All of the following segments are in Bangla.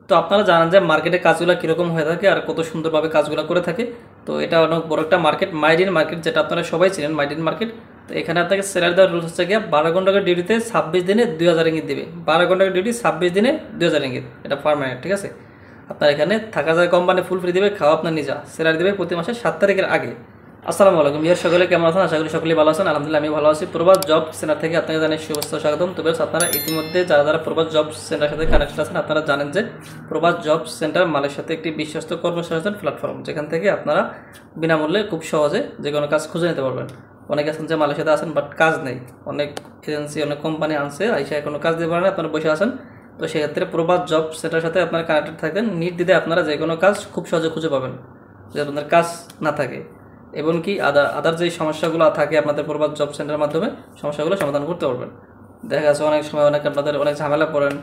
তো আপনারা জানেন যে মার্কেটে কাজগুলো কীরকম হয়ে থাকে আর কত সুন্দরভাবে কাজগুলো করে থাকে। তো এটা অনেক বড় একটা মার্কেট, মাইডিন মার্কেট, যেটা আপনারা সবাই চিনেন, মাইডিন মার্কেট। তো এখানে আপনাকে স্যালারি দেওয়ার রুলস হচ্ছে গিয়ে 12 ঘন্টা ডিউটিতে 26 দিনে 2000 রিঙ্গিত দেবে। 12 ঘন্টা ডিউটি 26 দিনে 2000 রিঙ্গিত, এটা পারমানেন্ট, ঠিক আছে। আপনার এখানে থাকা যায় কোম্পানি ফুল ফ্রি দেবে, খাওয়া আপনার নিজা, স্যালারি দেবে প্রতি মাসে 7 তারিখের আগে। আসসালামু আলাইকুম বিহার, সকলে কেমন আছেন? আশা করি সকলেই ভালো আছেন। আলহামদুলিল্লাহ আমি ভালো আছি। প্রবাস জব সেন্টার থেকে আপনাকে জানাই শুভেচ্ছা স্বাগতম। তবে আপনারা ইতিমধ্যে যারা যারা প্রবাস জব সেন্টারের সাথে কানেক্টেড আছেন, আপনারা জানেন যে প্রবাস জব সেন্টার মালয়েশিয়াতে একটি বিশ্বস্ত কর্মসংস্থান প্ল্যাটফর্ম, যেখান থেকে আপনারা বিনামূল্যে খুব সহজে যে কোনো কাজ খুঁজে নিতে পারবেন। অনেকে আছেন যে মালয়েশিয়াতে আছেন বাট কাজ নেই, অনেক এজেন্সি অনেক কোম্পানি আনছে আইসা কোনো কাজ দিতে পারে না, আপনারা বসে আছেন। তো সেক্ষেত্রে প্রবাস জব সেন্টারের সাথে আপনারা কানেক্টেড থাকেন, নির্দ্বিধে আপনারা যে কোনো কাজ খুব সহজে খুঁজে পাবেন যদি আপনাদের কাজ না থাকে। এবং কি আদার যে সমস্যাগুলো থাকে আপনাদের প্রবাস জব সেন্টারের মাধ্যমে সমস্যাগুলো সমাধান করতে পারবেন। দেখা যাচ্ছে অনেক সময় আপনাদের অনেক ঝামেলা পড়েন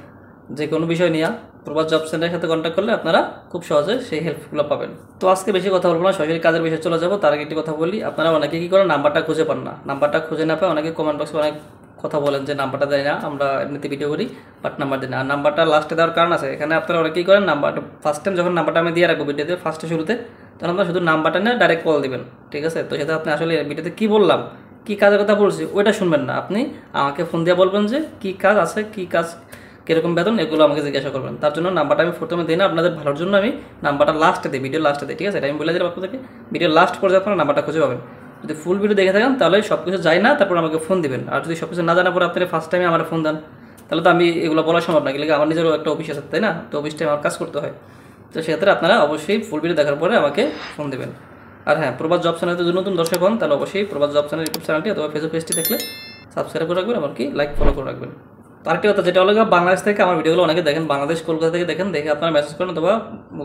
যে কোনো বিষয় নিয়ে, প্রবাস জব সেন্টারের সাথে কন্ট্যাক্ট করলে আপনারা খুব সহজে সেই হেল্পগুলো পাবেন। তো আজকে বেশি কথা বলবো না, সরাসরি কাজের বিষয়ে চলে যাবো। তার আগে একটি কথা বলি, আপনারা অনেকে কী করেন, নাম্বারটা খুঁজে পান না। নাম্বারটা খুঁজে না পায় অনেকে কমেন্ট বক্সে অনেক কথা বলেন যে নাম্বারটা দেয় না, আমরা এমনিতে ভিডিও করি বাট নাম্বার দিই না। আর নাম্বারটা লাস্টে দেওয়ার কারণ আছে, এখানে আপনারা অনেকেই করেন নাম্বারটা ফার্স্ট টাইম যখন নাম্বারটা আমি দিয়ে রাখবো ভিডিওতে ফার্স্টে শুরুতে, তখন আপনারা শুধু নাম্বারটা নিয়ে ডাইরেক্ট কল দিবেন, ঠিক আছে। তো সেটা আপনি আসলে ভিডিওতে কী বললাম, কী কাজের কথা বলছি ওইটা শুনবেন না, আপনি আমাকে ফোন দিয়ে বলবেন যে কী কাজ আছে, কী কাজ, কীরকম বেতন, এগুলো আমাকে জিজ্ঞাসা করবেন। তার জন্য নাম্বারটা আমি প্রথমে দিই না, আপনাদের ভালোর জন্য আমি নাম্বারটা লাস্টে দিই, ভিডিও লাস্টে দিই, ঠিক আছে। এটা আমি বলে দিলাম আপনাদেরকে, ভিডিও লাস্ট পর্যায়ে আপনারা নাম্বারটা খুঁজে পাবেন। যদি ফুল ভিডিও দেখে থাকেন তাহলে সব কিছু যায় না, তারপর আমাকে ফোন দিবেন। আর যদি সব কিছু না জানার পর আপনি ফার্স্ট টাইমে আমার ফোন দেন, তাহলে তো আমি এগুলো বলা সম্ভব না, গেলে আমার নিজেরও একটা অফিস আছে, তাই না? তো অফিস টাইমে আমার কাজ করতে হয়। তো সেক্ষেত্রে আপনারা অবশ্যই ফুল ভিডিও দেখার পরে আমাকে ফোন দেবেন। আর হ্যাঁ, প্রবাস জব চ্যানেলে যদি নতুন দর্শক হন তাহলে অবশ্যই প্রবাস জব চ্যানেল ইউটিউব চ্যানেলটি অথবা ফেসবুক পেজটি দেখলে সাবস্ক্রাইব করে রাখবেন, এমনকি লাইক ফলো করে রাখবেন। আরেকটি কথা যেটা হলো, বাংলাদেশ থেকে আমার ভিডিওগুলো অনেকে দেখেন, বাংলাদেশ কলকাতা থেকে দেখেন, দেখে আপনারা মেসেজ করেন অথবা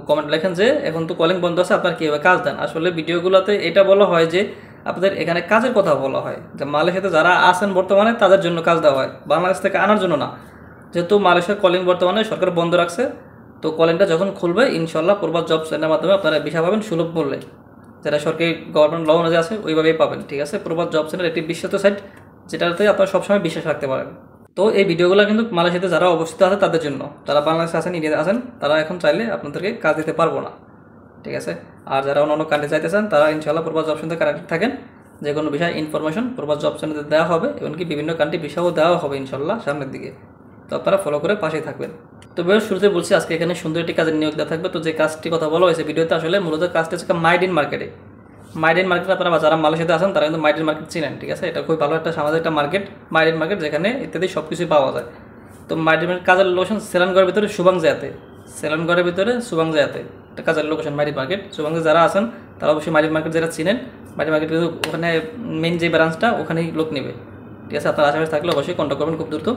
কমেন্ট লেখেন যে এখন তো কলিং বন্ধ আছে, আপনার কীভাবে কাজ দেন। আসলে ভিডিওগুলোতে এটা বলা হয় যে আপনাদের এখানে কাজের কথা বলা হয়, যে মালয়েশিয়াতে যারা আছেন বর্তমানে তাদের জন্য কাজ দেওয়া হয়, বাংলাদেশ থেকে আনার জন্য না। যেহেতু মালয়েশিয়ার কলিং বর্তমানে সরকার বন্ধ রাখছে, তো কলিংটা যখন খুলবে ইনশাল্লাহ প্রবাস জব সেন্টারের মাধ্যমে আপনারা ভিসা পাবেন সুলভ মূল্যে, যেটা সরকারি গভর্নমেন্ট ল অনুযায়ী আছে ওইভাবেই পাবেন, ঠিক আছে। প্রবাস জব সেন্টার একটি বিশ্বস্ত সাইট, যেটাতে আপনারা সবসময় বিশ্বাস রাখতে পারেন। তো এই ভিডিওগুলো কিন্তু মালয়েশিয়াতে যারা অবস্থিত আছে তাদের জন্য, যারা বাংলাদেশে আছেন, ইন্ডিয়াতে আছেন, তারা এখন চাইলে আপনাদেরকে কাজ দিতে পারবো না, ঠিক আছে। আর যারা অন্য কান্ট্রি চাইতেছেন তারা ইনশাল্লাহ প্রবাস জব সেন্টার কানেক্টেড থাকেন, যে কোনো বিষয়ে ইনফরমেশন প্রবাস জব সেন্টারে দেওয়া হবে, এমনকি বিভিন্ন কান্ট্রি ভিসাও দেওয়া হবে ইনশাল্লাহ সামনের দিকে। তো আপনারা ফলো করে পাশেই থাকবেন। তো বেশ শুরুতে বলছি আজকে এখানে সুন্দর একটি কাজের নিয়োগ দেওয়া থাকবে। তো যে কাজটি কথা বলা হয়েছে ভিডিওতে, আসলে মূলত কাজটা হচ্ছে মাইডিন মার্কেটে। মাইডিন মার্কেট আপনারা যারা মালয়েশিয়াতে আছেন তারা কিন্তু মাইডিন মার্কেট চিনেন, ঠিক আছে। এটা খুব ভালো একটা সামাজিক একটা মার্কেট, মাইডিন মার্কেট, যেখানে ইত্যাদি সব কিছুই পাওয়া যায়। তো মাইডিন মার্কেট কাজের লোকেশন সেলানগড়ের ভিতরে সুবাংজায়াতে, সেলানগড়ের ভিতরে সুবাংজায়াতে একটা কাজের লোকেশন মাইডিন মার্কেট। সুবাংজা যারা আছেন তারা অবশ্যই মাইডিন মার্কেট যারা চিনেন, মাইডিন মার্কেট কিন্তু ওখানে মেইন যে ব্রাঞ্চটা ওখানেই লোক নেবে, ঠিক আছে। আপনার আশেপাশে থাকলে অবশ্যই কন্ট্যাক্ট করবেন খুব দ্রুত।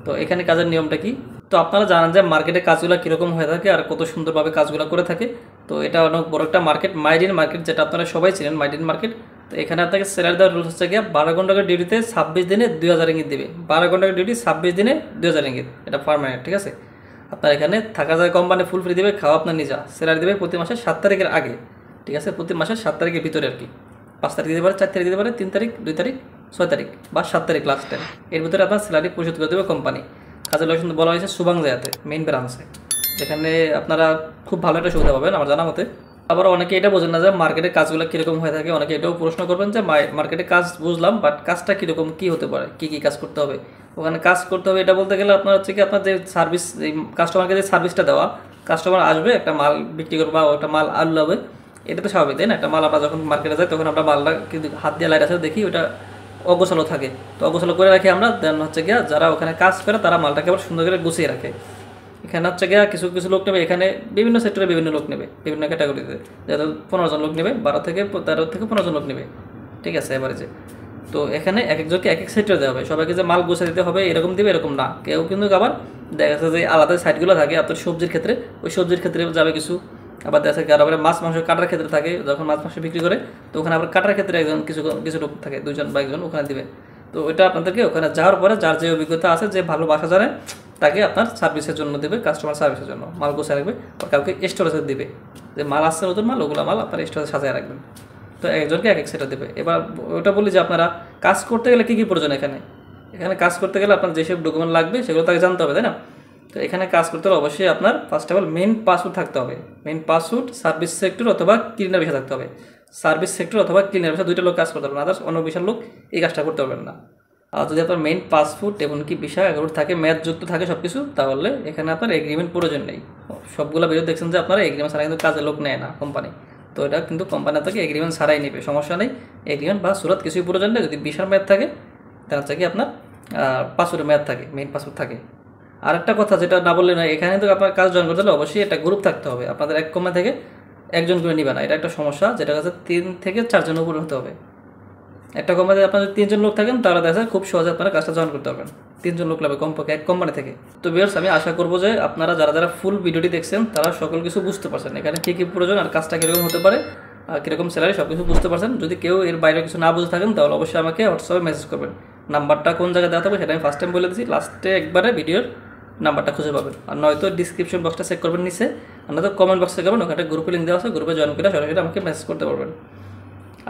তো এখানে কাজের নিয়মটা কি, তো আপনারা জানেন যে মার্কেটে কাজগুলো কীরকম হয়ে থাকে আর কত সুন্দরভাবে কাজগুলো করে থাকে। তো এটা অনেক বড় একটা মার্কেট, মাইডিন মার্কেট, যেটা আপনারা সবাই চিনেন, মাইডিন মার্কেট। তো এখানে আপনাকে স্যালারি দেওয়ার রুলস হচ্ছে গিয়ে 12 ঘন্টা ডিউটিতে 26 দিনে 2000 রিঙ্গিত দেবে। 12 ঘন্টা ডিউটি 26 দিনে 2000 রিঙ্গিত, এটা পারমানেন্ট, ঠিক আছে। আপনার এখানে থাকা যায় কোম্পানি ফুল ফ্রি দেবে, খাওয়া আপনার নিজা, স্যালারি দেবে প্রতি মাসে 7 তারিখের আগে, ঠিক আছে। প্রতি মাসের 7 তারিখের ভিতরে আর কি, 5 তারিখ দিতে পারে, 4 তারিখ দিতে পারে, 3 তারিখ, 2 তারিখ, 6 তারিখ বা 7 তারিখ লাস্ট টাইম, এর ভিতরে আপনার স্যালারি পরিশোধ করে দেবে কোম্পানি। কাজের লোকেশন বলা হয়েছে সুবাংজায়াতে, মেইন ব্রাঞ্চে, যেখানে আপনারা খুব ভালো একটা সুবিধা পাবেন আমার জানা মতে। আবার অনেকে এটা বোঝেন না যে মার্কেটের কাজগুলো কীরকম হয়ে থাকে, অনেকে এটাও প্রশ্ন করবেন যে মার্কেটে কাজ বুঝলাম বাট কাজটা কীরকম, কী হতে পারে, কী কী কাজ করতে হবে ওখানে। কাজ করতে হবে এটা বলতে গেলে আপনার হচ্ছে কি, আপনার যে সার্ভিস, এই কাস্টমারকে যে সার্ভিসটা দেওয়া, কাস্টমার আসবে একটা মাল বিক্রি করবে বা একটা মাল আনলে হবে, এটা তো স্বাভাবিক, তাই না? একটা মাল আমরা যখন মার্কেটে যাই তখন আমরা মালটা কিন্তু হাত দিয়ে লাইট আছে দেখি ওটা অগোছালো থাকে, তো অগোছালো করে রাখি আমরা, দেন হচ্ছে গিয়া যারা ওখানে কাজ করে তারা মালটাকে আবার সুন্দর করে গুছিয়ে রাখে। এখানে হচ্ছে গিয়া কিছু কিছু লোক নেবে, এখানে বিভিন্ন সেক্টরে বিভিন্ন লোক নেবে, বিভিন্ন ক্যাটাগরিতে, যেহেতু 15 জন লোক নেবে, 12 থেকে 13 থেকে 15 জন লোক নেবে, ঠিক আছে এভারেজে। তো এখানে এক একজনকে এক এক সেক্টরে দেওয়া হবে, সবাইকে যে মাল গুছিয়ে দিতে হবে এরকম দিবে এরকম না। কেউ কিন্তু আবার দেখা যাচ্ছে যে আলাদা সাইটগুলো থাকে আপনার সবজির ক্ষেত্রে, ওই সবজির ক্ষেত্রে যাবে কিছু, আবার দেখা যায় আবার মাছ মাংস কাটার ক্ষেত্রে থাকে, যখন মাছ মাংস বিক্রি করে তো ওখানে আবার কাটার ক্ষেত্রে একজন কিছু কিছু লোক থাকে, 2 জন বা 1 জন ওখানে দিবে। তো ওইটা আপনাদেরকে ওখানে যাওয়ার পরে যার যে অভিজ্ঞতা আছে, যে ভালো বাসা জানে, তাকে আপনার সার্ভিসের জন্য দেবে, কাস্টমার সার্ভিসের জন্য মাল গোছায় রাখবে, বা কাউকে স্টোরেজে দেবে, যে মাল আসছে নতুন মাল, ওগুলো মাল আপনার স্টোরেজে সাজায় রাখবেন। তো একজনকে এক এক সেটা দেবে। এবার ওটা বলি যে আপনারা কাজ করতে গেলে কী কী প্রয়োজন, এখানে কাজ করতে গেলে আপনার যেসব ডকুমেন্ট লাগবে সেগুলো তাকে জানতে হবে, তাই না? তো তো এখানে কাজ করতে হলে অবশ্যই আপনার first of all main password থাকতে হবে। মেইন পাসওয়ার্ড, সার্ভিস সেক্টর অথবা ক্লিনার বিষয় থাকতে হবে। সার্ভিস সেক্টর অথবা ক্লিনার বিষয় দুইটা লোক কাজ করতে পারবেন, আদার্স অন্য বিশাল লোক এই কাজটা করতে পারবেন না। আর যদি আপনার মেইন পাসওয়ার্ড এমনকি বিষয় এগারো থাকে, ম্যাথ যুক্ত থাকে সব কিছু, তাহলে এখানে আপনার এগ্রিমেন্ট প্রয়োজন নেই। সবগুলো ভিডিও দেখছেন যে আপনারা এগ্রিমেন্ট ছাড়া কিন্তু কাজে লোক নেয় না কোম্পানি, তো এটা কিন্তু কোম্পানি আপনাকে এগ্রিমেন্ট ছাড়াই নেবে, সমস্যা নেই। এগ্রিমেন্ট বা সুরত কিছুই প্রয়োজন নেই। যদি বিশাল ম্যাথ থাকে তাহলে হচ্ছে কি আপনার পাসওয়ার্ডের ম্যাথ থাকে, মেইন পাসওয়ার্ড থাকে। আর একটা কথা যেটা না বললে নয়, এখানে তো আপনার কাজ জয়েন করতে হলে অবশ্যই একটা গ্রুপ থাকতে হবে। আপনাদের এক কোম্পানি থেকে একজন করে নিবে না, এটা একটা সমস্যা, যেটা কাছে 3 থেকে 4 জনের উপরে হতে হবে। একটা কোম্পানিতে আপনার যদি 3 জন লোক থাকেন তাহলে দেখা যায় খুব সহজে আপনারা কাজটা জয়েন করতে পারবেন। 3 জন লোক লাগবে কমপক্ষে এক কোম্পানি থেকে। তো ভিউয়ার্স, আমি আশা করবো যে আপনারা যারা যারা ফুল ভিডিওটি দেখছেন তারা সকল কিছু বুঝতে পারছেন, এখানে কী কী প্রয়োজন আর কাজটা কীরকম হতে পারে আর কীরকম স্যালারি সব কিছু বুঝতে পারছেন। যদি কেউ এর বাইরে কিছু না বুঝে থাকেন তাহলে অবশ্যই আমাকে হোয়াটসঅ্যাপে মেসেজ করবেন। নাম্বারটা কোন জায়গায় দেওয়া হবে সেটা আমি ফার্স্ট টাইম বলে দিচ্ছি, লাস্টে একবারে ভিডিওর নাম্বারটা খুঁজে পাবেন। আর নয়তো ডিসক্রিপশন বক্সটা চেক করবেন নিচে, আর নয়তো কমেন্ট বক্সে করবেন, ওখানে গ্রুপে লিঙ্ক দেওয়া আছে, গ্রুপে জয়েন করে সরাসরি আমাকে মেসেজ করতে পারবেন।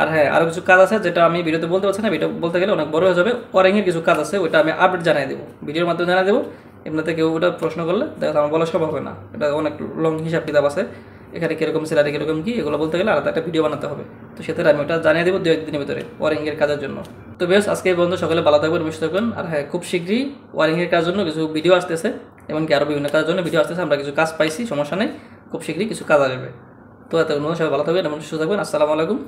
আর হ্যাঁ, আরও কিছু কাজ আছে যেটা আমি ভিডিওতে বলতে পারছি না, ভিডিও বলতে গেলে অনেক বড় হয়ে যাবে। ওয়ারিংয়ের কিছু কাজ আছে, ওইটা আমি আপডেট জানিয়ে দেবো, ভিডিওর মাধ্যমে জানিয়ে দেবো। এমনিতে কেউ ওটা প্রশ্ন করলে দেখা আমার বলা সম্ভব হবে না, এটা অনেক লং হিসাব কিতাব আছে, এখানে কীরকম স্যালারি কীরকম কী এগুলো বলতে গেলে আলাদা একটা ভিডিও বানাতে হবে। তো সেক্ষেত্রে আমি ওটা জানিয়ে দেবো 2-1 দিনের ভিতরে ওয়ারিংয়ের কাজের জন্য। তো বেশ, আজকে এই বন্ধু সকলে ভালো থাকবেন, সুস্থ থাকবেন। আর হ্যাঁ, খুব শীঘ্রই ওয়ারিংয়ের কাজের জন্য কিছু ভিডিও আসতেছে, এমনকি আরও বিভিন্ন কাজের জন্য ভিডিও আসতেছে। আমরা কিছু কাজ পাইছি, সমস্যা নেই, খুব শীঘ্রই কিছু কাজ আসবে। তো এত সবাই ভালো থাকবেন এবং সুস্থ থাকবেন। আসসালামু আলাইকুম।